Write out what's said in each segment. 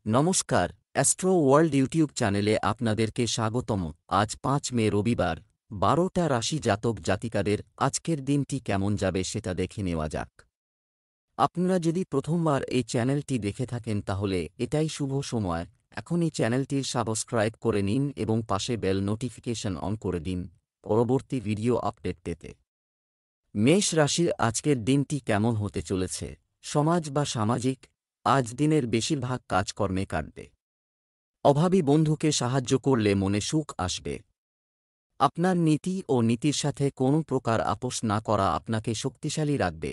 নমস্কার, astro world YouTube চ্যানেলে আপনাদেরকে স্বাগতম। আজ ৫ মে রবিবার, ১২টা রাশি জাতক জাতিকাদের আজকের দিনটি কেমন যাবে সেটা দেখে নেওয়া যাক। আপনারা যদি প্রথমবার এই চ্যানেলটি দেখে থাকেন তাহলে এটাই শুভ সময়। এখনই চ্যানেলটির সাবস্ক্রাইব করে নিন এবং পাশে বেল নোটিফিকেশন অন করে দিন পরবর্তী ভিডিও আপডেট পেতে। মেষ রাশির আজকের দিনটি কেমন হতে চলেছে? সমাজ বা সামাজিক, আজ দিনের বেশিরভাগ কাজকর্মে কাটবে। অভাবী বন্ধুকে সাহায্য করলে মনে সুখ আসবে। আপনার নীতি ও নীতির সাথে কোনো প্রকার আপোষ না করা আপনাকে শক্তিশালী রাখবে।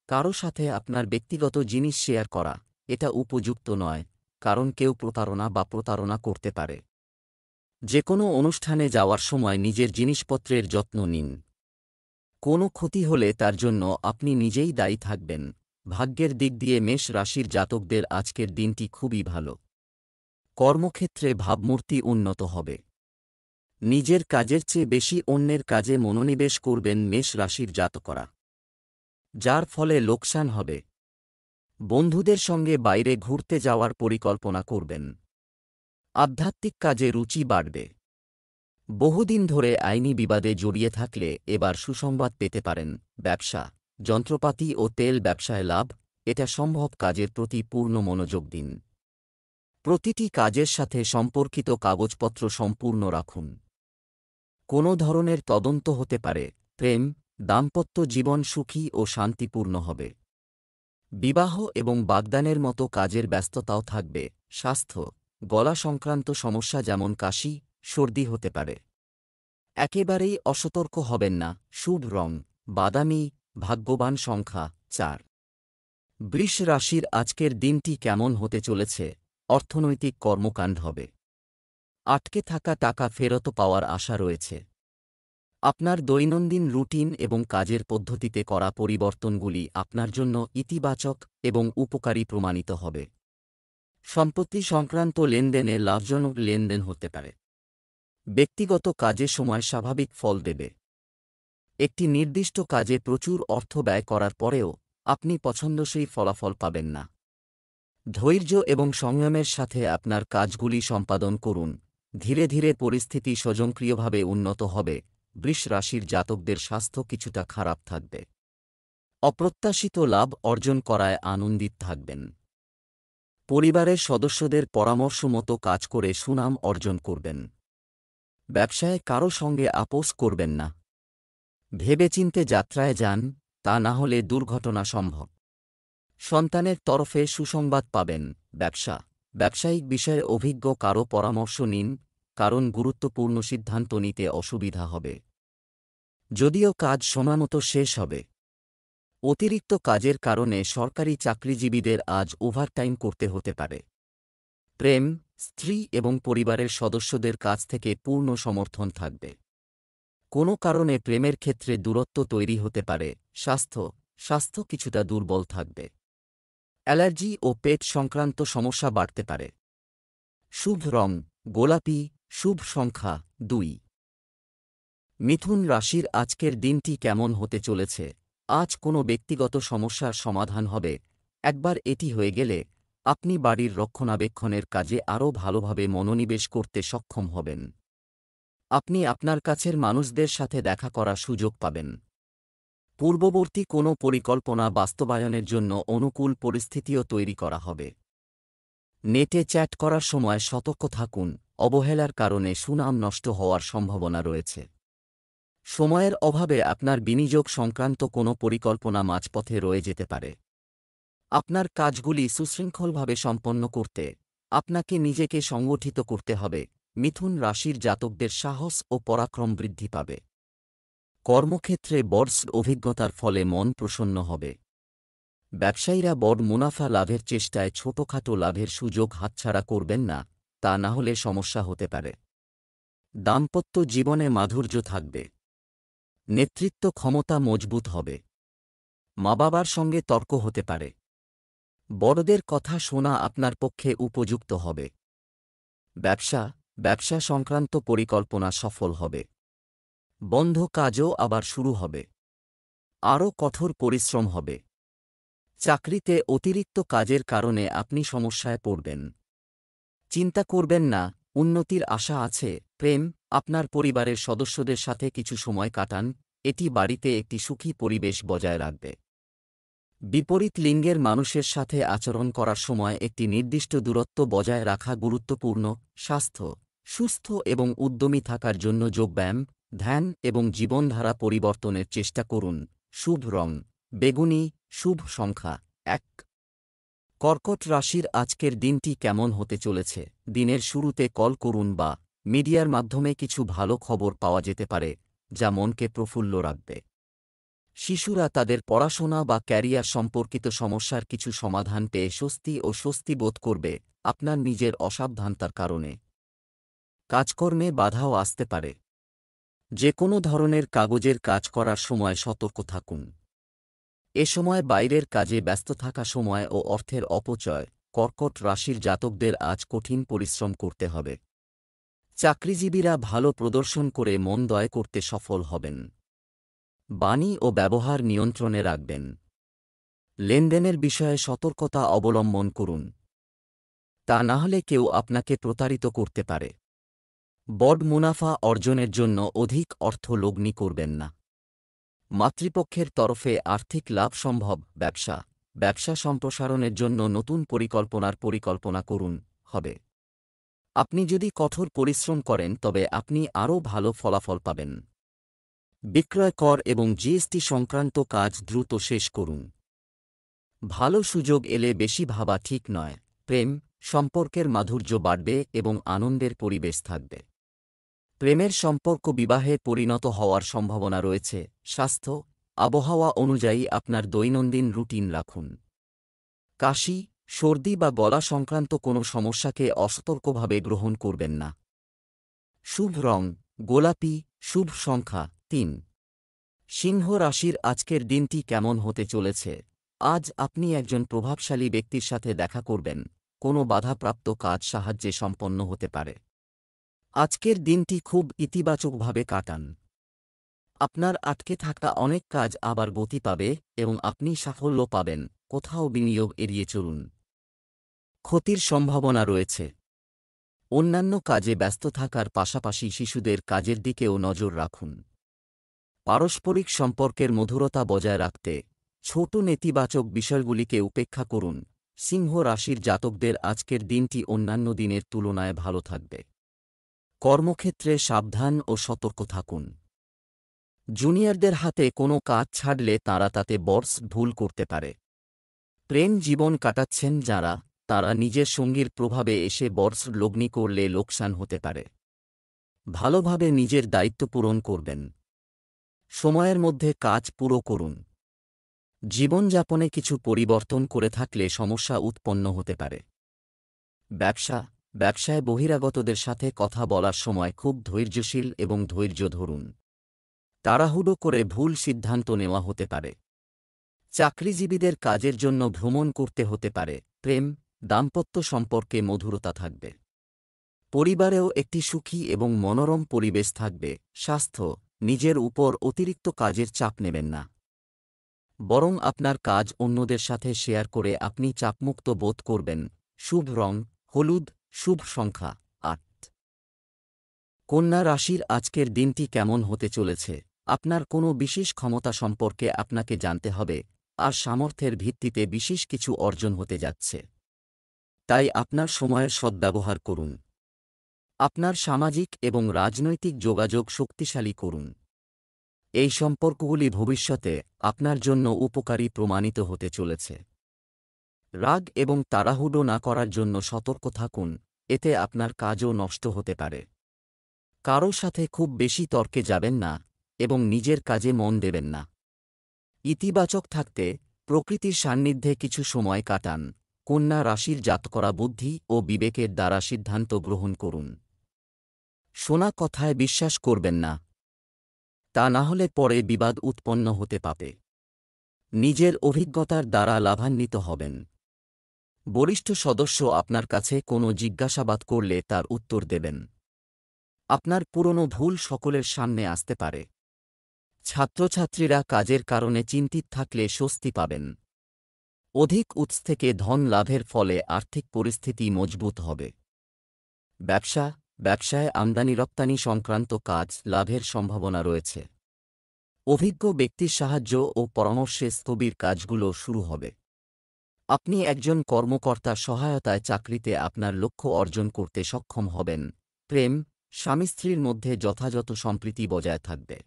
কারো সাথে আপনার ব্যক্তিগত জিনিস শেয়ার করা এটা উপযুক্ত নয়, কারণ কেউ প্রতারণা করতে পারে। যে কোনো অনুষ্ঠানে যাওয়ার সময় নিজের জিনিসপত্রের যত্ন নিন। কোনো ক্ষতি হলে তার জন্য আপনি নিজেই দায়ী থাকবেন। ভাগ্যের দিক দিয়ে মেষ রাশির জাতকদের আজকের দিনটি খুবই ভালো। কর্মক্ষেত্রে ভাবমূর্তি উন্নত হবে। নিজের কাজের চেয়ে বেশি অন্যের কাজে মনোনিবেশ করবেন মেষ রাশির জাতকরা, যার ফলে লোকসান হবে। বন্ধুদের সঙ্গে বাইরে ঘুরতে যাওয়ার পরিকল্পনা করবেন। আধ্যাত্মিক কাজে রুচি বাড়বে। বহুদিন ধরে আইনি বিবাদে জড়িয়ে থাকলে এবার সুসংবাদ পেতে পারেন। ব্যবসা, যন্ত্রপাতি ও তেল ব্যবসায় লাভ, এটা সম্ভব। কাজের প্রতি পূর্ণ মনোযোগ দিন। প্রতিটি কাজের সাথে সম্পর্কিত কাগজপত্র সম্পূর্ণ রাখুন। কোনো ধরনের তদন্ত হতে পারে। প্রেম, দাম্পত্য জীবন সুখী ও শান্তিপূর্ণ হবে। বিবাহ এবং বাগদানের মতো কাজের ব্যস্ততাও থাকবে। স্বাস্থ্য, গলা সংক্রান্ত সমস্যা যেমন কাশি, সর্দি হতে পারে। একেবারেই অসতর্ক হবেন না। শুভ রং বাদামি, ভাগ্যবান সংখ্যা ৪। বৃষ রাশির আজকের দিনটি কেমন হতে চলেছে? অর্থনৈতিক কর্মকাণ্ড হবে। আটকে থাকা টাকা ফেরত পাওয়ার আশা রয়েছে। আপনার দৈনন্দিন রুটিন এবং কাজের পদ্ধতিতে করা পরিবর্তনগুলি আপনার জন্য ইতিবাচক এবং উপকারী প্রমাণিত হবে। সম্পত্তি সংক্রান্ত লেনদেনে লাভজনক লেনদেন হতে পারে। ব্যক্তিগত কাজে সময় স্বাভাবিক ফল দেবে। একটি নির্দিষ্ট কাজে প্রচুর অর্থ ব্যয় করার পরেও আপনি পছন্দসই ফলাফল পাবেন না। ধৈর্য এবং সংযমের সাথে আপনার কাজগুলি সম্পাদন করুন। ধীরে ধীরে পরিস্থিতি স্বয়ংক্রিয়ভাবে উন্নত হবে। বৃষ রাশির জাতকদের স্বাস্থ্য কিছুটা খারাপ থাকবে। অপ্রত্যাশিত লাভ অর্জন করায় আনন্দিত থাকবেন। পরিবারের সদস্যদের পরামর্শ মতো কাজ করে সুনাম অর্জন করবেন। ব্যবসায় কারো সঙ্গে আপোষ করবেন না। ভেবেচিন্তে যাত্রায় যান, তা না হলে দুর্ঘটনা সম্ভব। সন্তানের তরফে সুসংবাদ পাবেন। ব্যবসায়িক বিষয়ে অভিজ্ঞ কারো পরামর্শ নিন, কারণ গুরুত্বপূর্ণ সিদ্ধান্ত নিতে অসুবিধা হবে। যদিও কাজ সময়মতো শেষ হবে। অতিরিক্ত কাজের কারণে সরকারি চাকরিজীবীদের আজ ওভারটাইম করতে হতে পারে। প্রেম, স্ত্রী এবং পরিবারের সদস্যদের কাছ থেকে পূর্ণ সমর্থন থাকবে। কোনো কারণে প্রেমের ক্ষেত্রে দূরত্ব তৈরি হতে পারে। স্বাস্থ্য কিছুটা দুর্বল থাকবে। অ্যালার্জি ও পেট সংক্রান্ত সমস্যা বাড়তে পারে। শুভ রং গোলাপি, শুভ সংখ্যা ২। মিথুন রাশির আজকের দিনটি কেমন হতে চলেছে? আজ কোনো ব্যক্তিগত সমস্যার সমাধান হবে। একবার এটি হয়ে গেলে আপনি বাড়ির রক্ষণাবেক্ষণের কাজে আরও ভালোভাবে মনোনিবেশ করতে সক্ষম হবেন। আপনি আপনার কাছের মানুষদের সাথে দেখা করার সুযোগ পাবেন। পূর্ববর্তী কোনো পরিকল্পনা বাস্তবায়নের জন্য অনুকূল পরিস্থিতিও তৈরি করা হবে। নেটে চ্যাট করার সময় সতর্ক থাকুন। অবহেলার কারণে সুনাম নষ্ট হওয়ার সম্ভাবনা রয়েছে। সময়ের অভাবে আপনার বিনিয়োগ সংক্রান্ত কোনো পরিকল্পনা মাঝপথে রয়ে যেতে পারে। আপনার কাজগুলি সুশৃঙ্খলভাবে সম্পন্ন করতে আপনাকে নিজেকে সংগঠিত করতে হবে। মিথুন রাশির জাতকদের সাহস ও পরাক্রম বৃদ্ধি পাবে। কর্মক্ষেত্রে বড় অভিজ্ঞতার ফলে মন প্রসন্ন হবে। ব্যবসায়ীরা বড় মুনাফা লাভের চেষ্টায় ছোটখাটো লাভের সুযোগ হাতছাড়া করবেন না, তা না হলে সমস্যা হতে পারে। দাম্পত্য জীবনে মাধুর্য থাকবে। নেতৃত্ব ক্ষমতা মজবুত হবে। মা বাবার সঙ্গে তর্ক হতে পারে। বড়দের কথা শোনা আপনার পক্ষে উপযুক্ত হবে। ব্যবসা সংক্রান্ত পরিকল্পনা সফল হবে। বন্ধ কাজও আবার শুরু হবে। আরও কঠোর পরিশ্রম হবে। চাকরিতে অতিরিক্ত কাজের কারণে আপনি সমস্যায় পড়বেন। চিন্তা করবেন না, উন্নতির আশা আছে। প্রেম, আপনার পরিবারের সদস্যদের সাথে কিছু সময় কাটান, এটি বাড়িতে একটি সুখী পরিবেশ বজায় রাখবে। বিপরীত লিঙ্গের মানুষের সাথে আচরণ করার সময় একটি নির্দিষ্ট দূরত্ব বজায় রাখা গুরুত্বপূর্ণ। স্বাস্থ্য, সুস্থ এবং উদ্যমী থাকার জন্য যোগব্যায়াম, ধ্যান এবং জীবনধারা পরিবর্তনের চেষ্টা করুন। শুভ রং বেগুনি, শুভ সংখ্যা ১। কর্কট রাশির আজকের দিনটি কেমন হতে চলেছে? দিনের শুরুতে কল করুন বা মিডিয়ার মাধ্যমে কিছু ভালো খবর পাওয়া যেতে পারে, যা মনকে প্রফুল্ল রাখবে। শিশুরা তাদের পড়াশোনা বা ক্যারিয়ার সম্পর্কিত সমস্যার কিছু সমাধান পেয়ে স্বস্তি বোধ করবে। আপনার নিজের অসাবধানতার কারণে কাজকর্মে বাধাও আসতে পারে। যে কোনো ধরনের কাগজের কাজ করার সময় সতর্ক থাকুন। এ সময় বাইরের কাজে ব্যস্ত থাকা সময় ও অর্থের অপচয়। কর্কট রাশির জাতকদের আজ কঠিন পরিশ্রম করতে হবে। চাকরিজীবীরা ভালো প্রদর্শন করে মন জয় করতে সফল হবেন। বাণী ও ব্যবহার নিয়ন্ত্রণে রাখবেন। লেনদেনের বিষয়ে সতর্কতা অবলম্বন করুন, তা না হলে কেউ আপনাকে প্রতারিত করতে পারে। বড় মুনাফা অর্জনের জন্য অধিক অর্থ লগ্নি করবেন না। মাতৃপক্ষের তরফে আর্থিক লাভ সম্ভব। ব্যবসা সম্প্রসারণের জন্য নতুন পরিকল্পনা করুন হবে। আপনি যদি কঠোর পরিশ্রম করেন তবে আপনি আরও ভালো ফলাফল পাবেন। বিক্রয় কর এবং জিএসটি সংক্রান্ত কাজ দ্রুত শেষ করুন। ভালো সুযোগ এলে বেশি ভাবা ঠিক নয়। প্রেম, সম্পর্কের মাধুর্য বাড়বে এবং আনন্দের পরিবেশ থাকবে। প্রেমের সম্পর্ক বিবাহে পরিণত হওয়ার সম্ভাবনা রয়েছে। স্বাস্থ্য, আবহাওয়া অনুযায়ী আপনার দৈনন্দিন রুটিন রাখুন। কাশি, সর্দি বা গলা সংক্রান্ত কোনো সমস্যাকে অসতর্কভাবে গ্রহণ করবেন না। শুভ রং গোলাপি, শুভ সংখ্যা ৩। সিংহ রাশির আজকের দিনটি কেমন হতে চলেছে? আজ আপনি একজন প্রভাবশালী ব্যক্তির সাথে দেখা করবেন। কোনো বাধাপ্রাপ্ত কাজ সাহায্যে সম্পন্ন হতে পারে। আজকের দিনটি খুব ইতিবাচকভাবে কাটান। আপনার আটকে থাকা অনেক কাজ আবার গতি পাবে এবং আপনি সাফল্য পাবেন। কোথাও বিনিয়োগ এড়িয়ে চলুন, ক্ষতির সম্ভাবনা রয়েছে। অন্যান্য কাজে ব্যস্ত থাকার পাশাপাশি শিশুদের কাজের দিকেও নজর রাখুন। পারস্পরিক সম্পর্কের মধুরতা বজায় রাখতে ছোট নেতিবাচক বিষয়গুলিকে উপেক্ষা করুন। সিংহ রাশির জাতকদের আজকের দিনটি অন্যান্য দিনের তুলনায় ভালো থাকবে। কর্মক্ষেত্রে সাবধান ও সতর্ক থাকুন। জুনিয়রদের হাতে কোনো কাজ ছাড়লে তারা তাতে বড় ভুল করতে পারে। প্রেম জীবন কাটাচ্ছেন যারা, তারা নিজের সঙ্গীর প্রভাবে এসে বড় লগ্নি করলে লোকসান হতে পারে। ভালোভাবে নিজের দায়িত্ব পূরণ করবেন। সময়ের মধ্যে কাজ পুরো করুন। জীবনযাপনে কিছু পরিবর্তন করে থাকলে সমস্যা উৎপন্ন হতে পারে। ব্যবসায় বহিরাগতদের সাথে কথা বলার সময় খুব ধৈর্যশীল এবং ধৈর্য ধরুন। তাড়াহুড়ো করে ভুল সিদ্ধান্ত নেওয়া হতে পারে। চাকরিজীবীদের কাজের জন্য ভ্রমণ করতে হতে পারে। প্রেম, দাম্পত্য সম্পর্কে মধুরতা থাকবে। পরিবারেও একটি সুখী এবং মনোরম পরিবেশ থাকবে। স্বাস্থ্য, নিজের উপর অতিরিক্ত কাজের চাপ নেবেন না, বরং আপনার কাজ অন্যদের সাথে শেয়ার করে আপনি চাপমুক্ত বোধ করবেন। শুভ রং হলুদ, শুভ সংখ্যা ৮। কন্যা রাশির আজকের দিনটি কেমন হতে চলেছে? আপনার কোনো বিশেষ ক্ষমতা সম্পর্কে আপনাকে জানতে হবে, আর সামর্থ্যের ভিত্তিতে বিশেষ কিছু অর্জন হতে যাচ্ছে। তাই আপনার সময়ের সদ্ব্যবহার করুন। আপনার সামাজিক এবং রাজনৈতিক যোগাযোগ শক্তিশালী করুন। এই সম্পর্কগুলি ভবিষ্যতে আপনার জন্য উপকারী প্রমাণিত হতে চলেছে। রাগ এবং তাড়াহুড়ো না করার জন্য সতর্ক থাকুন, এতে আপনার কাজও নষ্ট হতে পারে। কারো সাথে খুব বেশি তর্কে যাবেন না এবং নিজের কাজে মন দেবেন না। ইতিবাচক থাকতে প্রকৃতির সান্নিধ্যে কিছু সময় কাটান। কন্যা রাশির জাতকরা বুদ্ধি ও বিবেকের দ্বারা সিদ্ধান্ত গ্রহণ করুন। শোনা কথায় বিশ্বাস করবেন না, তা না হলে পরে বিবাদ উৎপন্ন হতে পারে। নিজের অভিজ্ঞতার দ্বারা লাভান্বিত হবেন। বরিষ্ঠ সদস্য আপনার কাছে কোনো জিজ্ঞাসাবাদ করলে তার উত্তর দেবেন। আপনার পুরনো ভুল সকলের সামনে আসতে পারে। ছাত্রছাত্রীরা কাজের কারণে চিন্তিত থাকলে স্বস্তি পাবেন। অধিক উৎস থেকে ধন লাভের ফলে আর্থিক পরিস্থিতি মজবুত হবে। ব্যবসায় আমদানি রপ্তানি সংক্রান্ত কাজ লাভের সম্ভাবনা রয়েছে। অভিজ্ঞ ব্যক্তির সাহায্য ও পরামর্শে স্থবির কাজগুলো শুরু হবে। আপনি একজন কর্মকর্তার সহায়তায় চাকরিতে আপনার লক্ষ্য অর্জন করতে সক্ষম হবেন। প্রেম, স্বামী স্ত্রীর মধ্যে যথাযথ সম্প্রীতি বজায় থাকবে।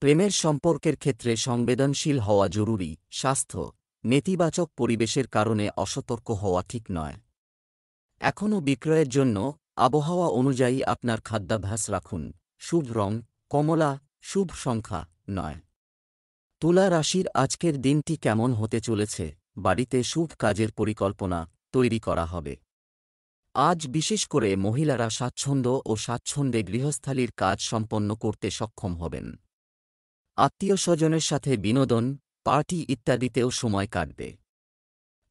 প্রেমের সম্পর্কের ক্ষেত্রে সংবেদনশীল হওয়া জরুরি। স্বাস্থ্য, নেতিবাচক পরিবেশের কারণে অসতর্ক হওয়া ঠিক নয়। এখনও বিক্রয়ের জন্য আবহাওয়া অনুযায়ী আপনার খাদ্যাভ্যাস রাখুন। শুভ রং কমলা, শুভ সংখ্যা 9। তুলা রাশির আজকের দিনটি কেমন হতে চলেছে? বাড়িতে শুভ কাজের পরিকল্পনা তৈরি করা হবে। আজ বিশেষ করে মহিলারা স্বাচ্ছন্দ্যে গৃহস্থালির কাজ সম্পন্ন করতে সক্ষম হবেন। আত্মীয়স্বজনের সাথে বিনোদন, পার্টি ইত্যাদিতেও সময় কাটবে।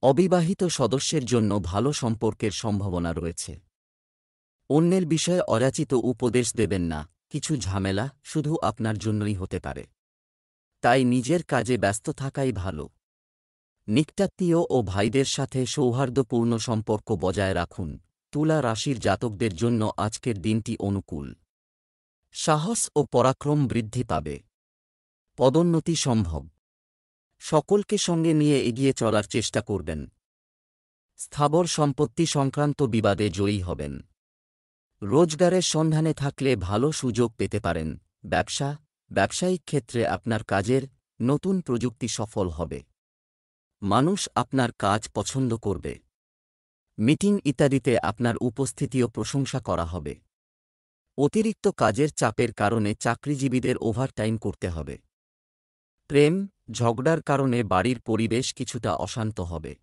অবিবাহিত সদস্যের জন্য ভালো সম্পর্কের সম্ভাবনা রয়েছে। অন্যের বিষয়ে অযাচিত উপদেশ দেবেন না, কিছু ঝামেলা শুধু আপনার জন্যই হতে পারে। তাই নিজের কাজে ব্যস্ত থাকাই ভালো। নিকটাত্মীয় ও ভাইদের সাথে সৌহার্দ্যপূর্ণ সম্পর্ক বজায় রাখুন। তুলা রাশির জাতকদের জন্য আজকের দিনটি অনুকূল। সাহস ও পরাক্রম বৃদ্ধি পাবে। পদোন্নতি সম্ভব। সকলকে সঙ্গে নিয়ে এগিয়ে চলার চেষ্টা করবেন। স্থাবর সম্পত্তি সংক্রান্ত বিবাদে জয়ী হবেন। রোজগারের সন্ধানে থাকলে ভালো সুযোগ পেতে পারেন। ব্যবসায়িক ক্ষেত্রে আপনার কাজের নতুন প্রযুক্তি সফল হবে। মানুষ আপনার কাজ পছন্দ করবে। মিটিং ইত্যাদিতে আপনার উপস্থিতিও প্রশংসা করা হবে। অতিরিক্ত কাজের চাপের কারণে চাকরিজীবীদের ওভারটাইম করতে হবে। প্রেম, ঝগড়ার কারণে বাড়ির পরিবেশ কিছুটা অশান্ত হবে।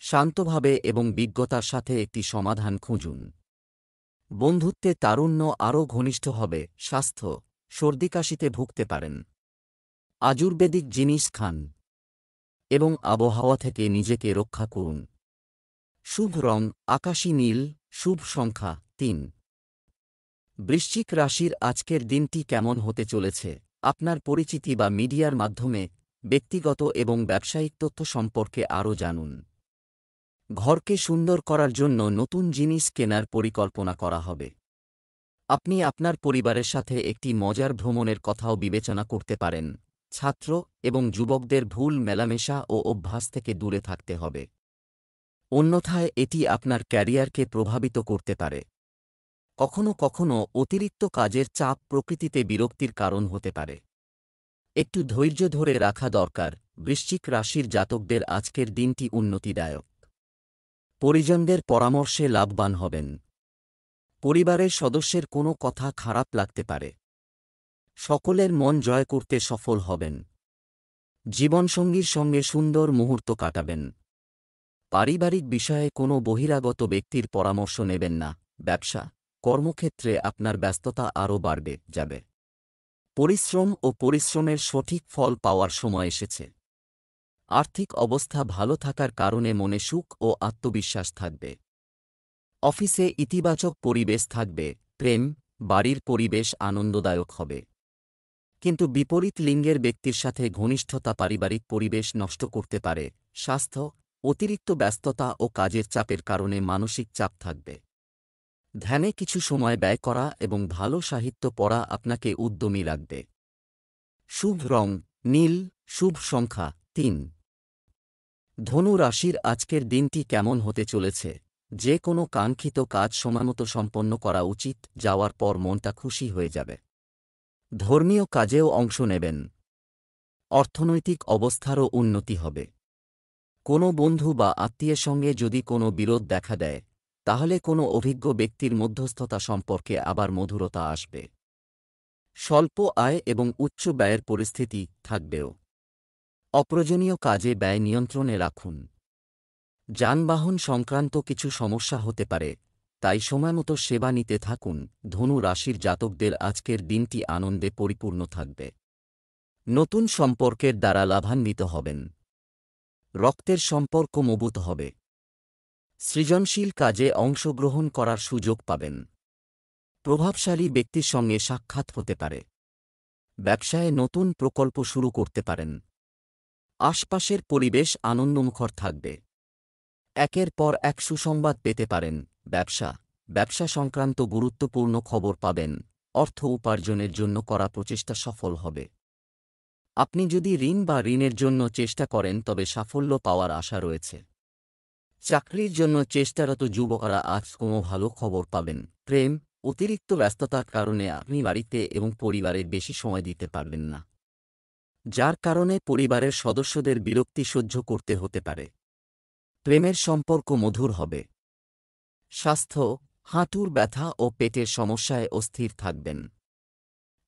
শান্তভাবে এবং বিজ্ঞতার সাথে একটি সমাধান খুঁজুন। বন্ধুত্বে তারুণ্য আরও ঘনিষ্ঠ হবে। স্বাস্থ্য, সর্দিকাশিতে ভুগতে পারেন। আয়ুর্বেদিক জিনিস খান এবং আবহাওয়া থেকে নিজেকে রক্ষা করুন। শুভ রং আকাশী নীল, শুভ সংখ্যা 3। বৃশ্চিক রাশির আজকের দিনটি কেমন হতে চলেছে? আপনার পরিচিতি বা মিডিয়ার মাধ্যমে ব্যক্তিগত এবং ব্যবসায়িক তথ্য সম্পর্কে আরও জানুন। ঘরকে সুন্দর করার জন্য নতুন জিনিস কেনার পরিকল্পনা করা হবে। আপনি আপনার পরিবারের সাথে একটি মজার ভ্রমণের কথাও বিবেচনা করতে পারেন। ছাত্র এবং যুবকদের ভুল মেলামেশা ও অভ্যাস থেকে দূরে থাকতে হবে। অন্যথায় এটি আপনার ক্যারিয়ারকে প্রভাবিত করতে পারে। কখনো কখনো অতিরিক্ত কাজের চাপ প্রকৃতিতে বিরক্তির কারণ হতে পারে। একটু ধৈর্য ধরে রাখা দরকার। বৃশ্চিক রাশির জাতকদের আজকের দিনটি উন্নতিদায়ক। পরিজনদের পরামর্শে লাভবান হবেন। পরিবারের সদস্যের কোনো কথা খারাপ লাগতে পারে। সকলের মন জয় করতে সফল হবেন। জীবনসঙ্গীর সঙ্গে সুন্দর মুহূর্ত কাটাবেন। পারিবারিক বিষয়ে কোনো বহিরাগত ব্যক্তির পরামর্শ নেবেন না। ব্যবসা, কর্মক্ষেত্রে আপনার ব্যস্ততা আরও বাড়বে যাবে। পরিশ্রম ও পরিশ্রমের সঠিক ফল পাওয়ার সময় এসেছে। আর্থিক অবস্থা ভালো থাকার কারণে মনে সুখ ও আত্মবিশ্বাস থাকবে। অফিসে ইতিবাচক পরিবেশ থাকবে। প্রেম, বাড়ির পরিবেশ আনন্দদায়ক হবে। কিন্তু বিপরীত লিঙ্গের ব্যক্তির সাথে ঘনিষ্ঠতা পারিবারিক পরিবেশ নষ্ট করতে পারে। স্বাস্থ্য, অতিরিক্ত ব্যস্ততা ও কাজের চাপের কারণে মানসিক চাপ থাকবে। ধ্যানে কিছু সময় ব্যয় করা এবং ভালো সাহিত্য পড়া আপনাকে উদ্যমী রাখবে। শুভ রং নীল, শুভ সংখ্যা 3। ধনু রাশির আজকের দিনটি কেমন হতে চলেছে? যে কোনো কাঙ্ক্ষিত কাজ সময়মতো সম্পন্ন করা উচিত। যাওয়ার পর মনটা খুশি হয়ে যাবে। ধর্মীয় কাজেও অংশ নেবেন। অর্থনৈতিক অবস্থারও উন্নতি হবে। কোনো বন্ধু বা আত্মীয়ের সঙ্গে যদি কোনো বিরোধ দেখা দেয়, তাহলে কোনো অভিজ্ঞ ব্যক্তির মধ্যস্থতা সম্পর্কে আবার মধুরতা আসবে। স্বল্প আয় এবং উচ্চ ব্যয়ের পরিস্থিতি থাকবেও। অপ্রয়োজনীয় কাজে ব্যয় নিয়ন্ত্রণে রাখুন। যানবাহন সংক্রান্ত কিছু সমস্যা হতে পারে, তাই সময়মতো সেবা নিতে থাকুন। ধনু রাশির জাতকদের আজকের দিনটি আনন্দে পরিপূর্ণ থাকবে। নতুন সম্পর্কের দ্বারা লাভান্বিত হবেন। রক্তের সম্পর্ক মজবুত হবে। সৃজনশীল কাজে অংশগ্রহণ করার সুযোগ পাবেন। প্রভাবশালী ব্যক্তির সঙ্গে সাক্ষাৎ হতে পারে। ব্যবসায়ে নতুন প্রকল্প শুরু করতে পারেন। আশপাশের পরিবেশ আনন্দমুখর থাকবে। একের পর এক সুসংবাদ পেতে পারেন। ব্যবসা সংক্রান্ত গুরুত্বপূর্ণ খবর পাবেন। অর্থ উপার্জনের জন্য করা প্রচেষ্টা সফল হবে। আপনি যদি ঋণ বা ঋণের জন্য চেষ্টা করেন তবে সাফল্য পাওয়ার আশা রয়েছে। চাকরির জন্য চেষ্টারত যুবকরা আজ কোনো ভালো খবর পাবেন। প্রেম, অতিরিক্ত ব্যস্ততার কারণে আপনি বাড়িতে এবং পরিবারে বেশি সময় দিতে পারবেন না, যার কারণে পরিবারের সদস্যদের বিরক্তি সহ্য করতে হতে পারে। প্রেমের সম্পর্ক মধুর হবে। স্বাস্থ্য, হাঁটুর ব্যথা ও পেটের সমস্যায় অস্থির থাকবেন।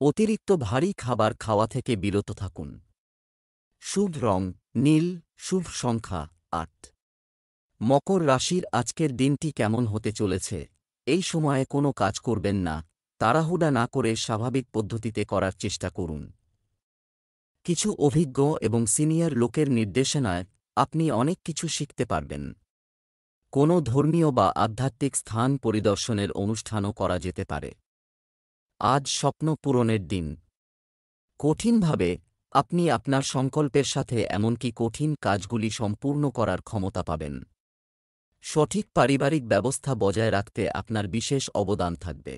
অতিরিক্ত ভারী খাবার খাওয়া থেকে বিরত থাকুন। শুভ রং নীল, শুভ সংখ্যা ৮। মকর রাশির আজকের দিনটি কেমন হতে চলেছে? এই সময়ে কোনো কাজ করবেন না, তাড়াহুড়া না করে স্বাভাবিক পদ্ধতিতে করার চেষ্টা করুন। কিছু অভিজ্ঞ এবং সিনিয়র লোকের নির্দেশনায় আপনি অনেক কিছু শিখতে পারবেন। কোনো ধর্মীয় বা আধ্যাত্মিক স্থান পরিদর্শনের অনুষ্ঠানও করা যেতে পারে। আজ স্বপ্ন পূরণের দিন। কঠিনভাবে আপনি আপনার সংকল্পের সাথে এমনকি কঠিন কাজগুলি সম্পূর্ণ করার ক্ষমতা পাবেন। সঠিক পারিবারিক ব্যবস্থা বজায় রাখতে আপনার বিশেষ অবদান থাকবে।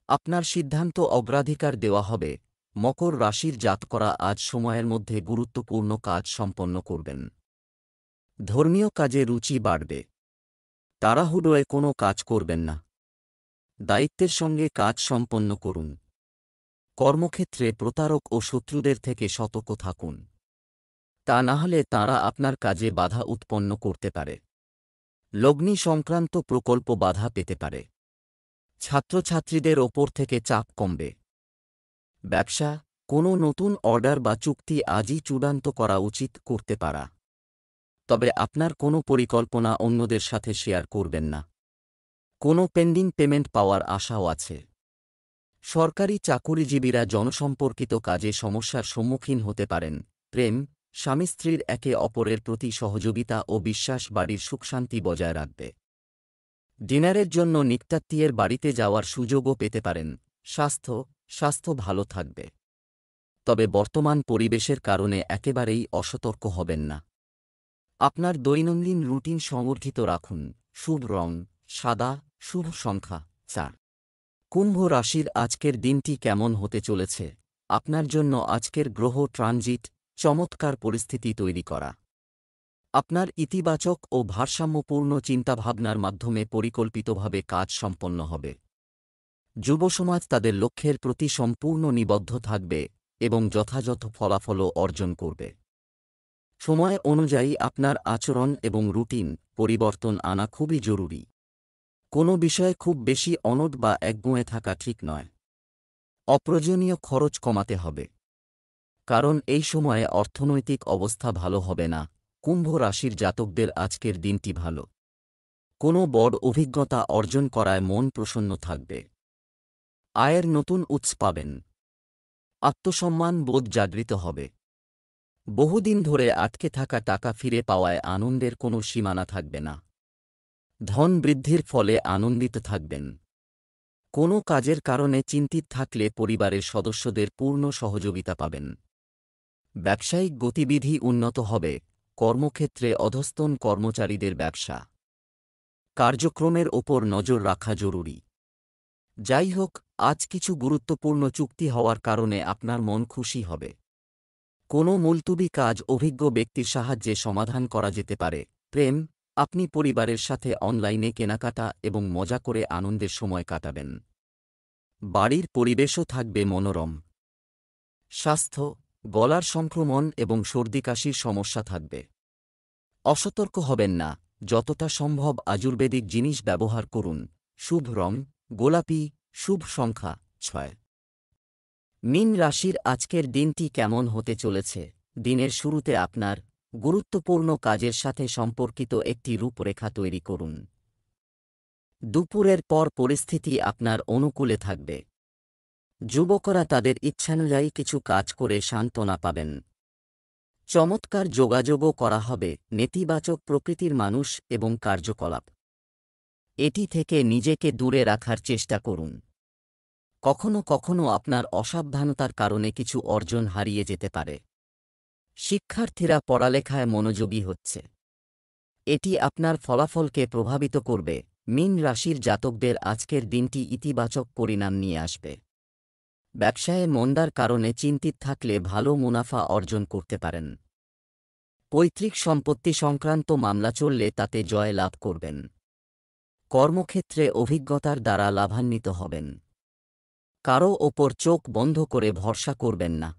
আপনার সিদ্ধান্ত অগ্রাধিকার দেওয়া হবে। মকর রাশির জাতকরা আজ সময়ের মধ্যে গুরুত্বপূর্ণ কাজ সম্পন্ন করবেন। ধর্মীয় কাজে রুচি বাড়বে। তাড়াহুড়োয় কোনো কাজ করবেন না। দায়িত্বের সঙ্গে কাজ সম্পন্ন করুন। কর্মক্ষেত্রে প্রতারক ও শত্রুদের থেকে সতর্ক থাকুন। তা না হলে তাঁরা আপনার কাজে বাধা উৎপন্ন করতে পারে। লগ্নি সংক্রান্ত প্রকল্প বাধা পেতে পারে। ছাত্রছাত্রীদের ওপর থেকে চাপ কমবে। ব্যবসা, কোনো নতুন অর্ডার বা চুক্তি আজই চূড়ান্ত করা উচিত করতে পারা। তবে আপনার কোনো পরিকল্পনা অন্যদের সাথে শেয়ার করবেন না। কোনো পেন্ডিং পেমেন্ট পাওয়ার আশাও আছে। সরকারি চাকুরিজীবীরা জনসম্পর্কিত কাজে সমস্যার সম্মুখীন হতে পারেন। প্রেম, স্বামী স্ত্রীর একে অপরের প্রতি সহযোগিতা ও বিশ্বাস বাড়ির সুখশান্তি বজায় রাখবে। ডিনারের জন্য নিকটাত্মীয়ের বাড়িতে যাওয়ার সুযোগও পেতে পারেন। স্বাস্থ্য ভালো থাকবে। তবে বর্তমান পরিবেশের কারণে একেবারেই অসতর্ক হবেন না। আপনার দৈনন্দিন রুটিন সংগঠিত রাখুন। শুভ রং সাদা, শুভ সংখ্যা ৪। কুম্ভ রাশির আজকের দিনটি কেমন হতে চলেছে? আপনার জন্য আজকের গ্রহ ট্রানজিট চমৎকার পরিস্থিতি তৈরি করা। আপনার ইতিবাচক ও ভারসাম্যপূর্ণ চিন্তাভাবনার মাধ্যমে পরিকল্পিতভাবে কাজ সম্পন্ন হবে। যুবসমাজ তাদের লক্ষ্যের প্রতি সম্পূর্ণ নিবদ্ধ থাকবে এবং যথাযথ ফলাফলও অর্জন করবে। সময় অনুযায়ী আপনার আচরণ এবং রুটিন পরিবর্তন আনা খুবই জরুরি। কোনো বিষয়ে খুব বেশি অনড় বা একগুঁয়ে থাকা ঠিক নয়। অপ্রয়োজনীয় খরচ কমাতে হবে, কারণ এই সময়ে অর্থনৈতিক অবস্থা ভালো হবে না। কুম্ভ রাশির জাতকদের আজকের দিনটি ভালো। কোনো বড় অভিজ্ঞতা অর্জন করায় মন প্রসন্ন থাকবে। আয়ের নতুন উৎস পাবেন। আত্মসম্মান বোধ জাগৃত হবে। বহুদিন ধরে আটকে থাকা টাকা ফিরে পাওয়ায় আনন্দের কোনো সীমানা থাকবে না। ধন বৃদ্ধির ফলে আনন্দিত থাকবেন। কোনো কাজের কারণে চিন্তিত থাকলে পরিবারের সদস্যদের পূর্ণ সহযোগিতা পাবেন। ব্যবসায়িক গতিবিধি উন্নত হবে। কর্মক্ষেত্রে অধস্তন কর্মচারীদের ব্যবসা কার্যক্রমের ওপর নজর রাখা জরুরি। যাই হোক, আজ কিছু গুরুত্বপূর্ণ চুক্তি হওয়ার কারণে আপনার মন খুশি হবে। কোনো মুলতুবি কাজ অভিজ্ঞ ব্যক্তির সাহায্যে সমাধান করা যেতে পারে। প্রেম, আপনি পরিবারের সাথে অনলাইনে কেনাকাটা এবং মজা করে আনন্দের সময় কাটাবেন। বাড়ির পরিবেশও থাকবে মনোরম। স্বাস্থ্য, গলার সংক্রমণ এবং সর্দিকাশির সমস্যা থাকবে। অসতর্ক হবেন না। যতটা সম্ভব আয়ুর্বেদিক জিনিস ব্যবহার করুন। শুভ রং গোলাপি, শুভ সংখ্যা ৬। মীন রাশির আজকের দিনটি কেমন হতে চলেছে? দিনের শুরুতে আপনার গুরুত্বপূর্ণ কাজের সাথে সম্পর্কিত একটি রূপরেখা তৈরি করুন। দুপুরের পর পরিস্থিতি আপনার অনুকূলে থাকবে। যুবকরা তাদের ইচ্ছানুযায়ী কিছু কাজ করে সান্ত্বনা পাবেন। চমৎকার যোগাযোগও করা হবে নেতিবাচক প্রকৃতির মানুষ এবং কার্যকলাপ। এটি থেকে নিজেকে দূরে রাখার চেষ্টা করুন। কখনো কখনো আপনার অসাবধানতার কারণে কিছু অর্জন হারিয়ে যেতে পারে। শিক্ষার্থীরা পড়ালেখায় মনোযোগী হচ্ছে। এটি আপনার ফলাফলকে প্রভাবিত করবে। মীন রাশির জাতকদের আজকের দিনটি ইতিবাচক পরিণাম নিয়ে আসবে। ব্যবসায়ে মন্দার কারণে চিন্তিত থাকলে ভালো মুনাফা অর্জন করতে পারেন। পৈতৃক সম্পত্তি সংক্রান্ত মামলা চললে তাতে জয় লাভ করবেন। কর্মক্ষেত্রে অভিজ্ঞতার দ্বারা লাভান্বিত হবেন। কারও ওপর চোখ বন্ধ করে ভরসা করবেন না।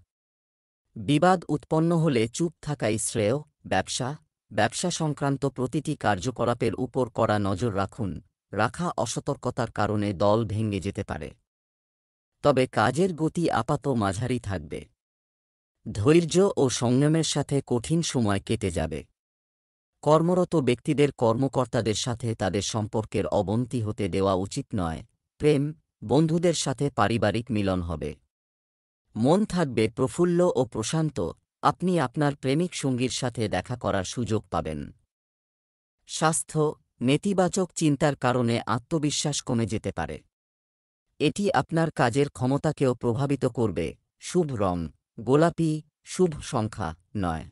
বিবাদ উৎপন্ন হলে চুপ থাকাই শ্রেয়। ব্যবসা সংক্রান্ত প্রতিটি কার্যকলাপের উপর কড়া নজর রাখা অসতর্কতার কারণে দল ভেঙে যেতে পারে। তবে কাজের গতি আপাত মাঝারি থাকবে। ধৈর্য ও সংযমের সাথে কঠিন সময় কেটে যাবে। কর্মরত ব্যক্তিদের কর্মকর্তাদের সাথে তাদের সম্পর্কের অবনতি হতে দেওয়া উচিত নয়। বন্ধুদের সাথে পারিবারিক মিলন হবে। মন থাকবে প্রফুল্ল ও প্রশান্ত। আপনি আপনার প্রেমিক সঙ্গীর সাথে দেখা করার সুযোগ পাবেন। স্বাস্থ্য, নেতিবাচক চিন্তার কারণে আত্মবিশ্বাস কমে যেতে পারে। এটি আপনার কাজের ক্ষমতাকেও প্রভাবিত করবে। শুভ রং গোলাপি, শুভ সংখ্যা 9।